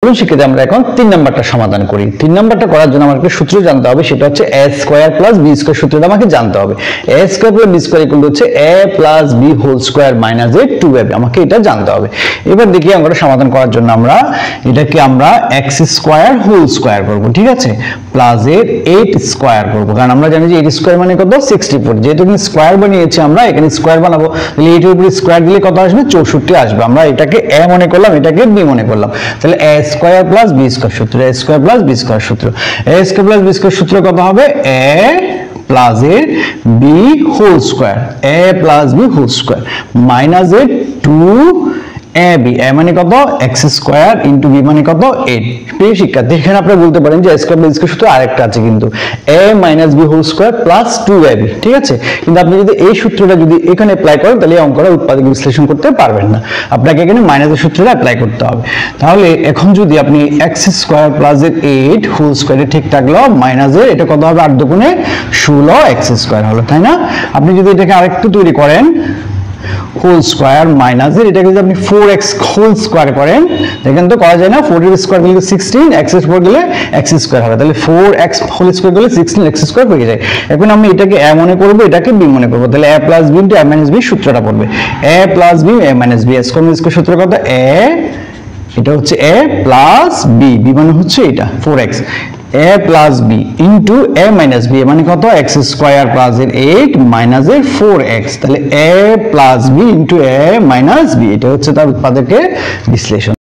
শিক্ষিত আমরা এখন 3 নাম্বারটা সমাধান করি। 3 নাম্বারটা করার জন্য আমাকে সূত্র জানতে হবে, সেটা হচ্ছে a square plus b square সূত্রটা আমাকে জানতে হবে। a square plus b square equal হচ্ছে a plus b whole square minus a 2ab, আমাকে এটা জানতে হবে। এবার দেখি অঙ্কটা সমাধান করার জন্য আমরা এটাকে আমরা x স্কয়ার হোল স্কয়ার করব, ঠিক আছে, প্লাস এর 8 স্কয়ার করব, কারণ আমরা জানি যে 8 স্কয়ার মানে কত 64, যেহেতু এখানে স্কয়ার বানিয়েছি আমরা এখানে স্কয়ার বানাবো, তাহলে 8 এর উপরে স্কয়ার দিলে কত আসবে 64 আসবে। আমরা এটাকে a মনে করলাম, এটাকে b মনে করলাম, তাহলে a square plus b square সূত্র, a square plus b square সূত্র, a square plus b square সূত্র কত হবে a প্লাস এর b whole square, a plus b whole square minus এর 2ab, a মানে কত x স্কয়ার ইনটু b মানে কত 8। প্রিয় শিক্ষার্থী, এখানে আপনি বলতে পারেন যে a square plus b square সূত্র আরেকটা আছে কিন্তু a minus b whole square plus 2ab, ঠিক আছে, কিন্তু আপনি যদি এই সূত্রটা যদি এখানে অ্যাপ্লাই করেন তাহলে এই অঙ্কটা উৎপাদক বিশ্লেষণ করতে পারবেন না, আপনাকে এখানে মাইনাসের সূত্রটা অ্যাপ্লাই করতে হবে। তাহলে এখন যদি আপনি x স্কয়ার প্লাস এর 8 হোল স্কয়ারে ঠিক থাকলো মাইনাস এর এটা কত হবে 8 দুগুণে 16 x স্কয়ার হলো, তাই না? আপনি যদি এটাকে আরেকটু তৈরি করেন হোল স্কয়ার মাইনাস এর এটাকে যদি আপনি 4x হোল স্কয়ার করেন, দেখেন তো করা যায় না, 4 এর স্কয়ার গেলে 16, x এর উপর গেলে x স্কয়ার হবে, তাহলে 4x হোল স্কয়ার গেলে 16x স্কয়ার হয়ে যায়। এখন আমি এটাকে a মনে করব, এটাকে b মনে করব, তাহলে a plus b into a minus b সূত্রটা পড়বে a plus b a minus b, square square সূত্র কত a, এটা হচ্ছে a প্লাস b, b মানে হচ্ছে এটা 4x, a plus b into a minus b মানে কত x স্কয়ার প্লাস এর 8 মাইনাস এর 4x, তাহলে a plus b into a minus b, এটা হচ্ছে তার উৎপাদকের বিশ্লেষণ।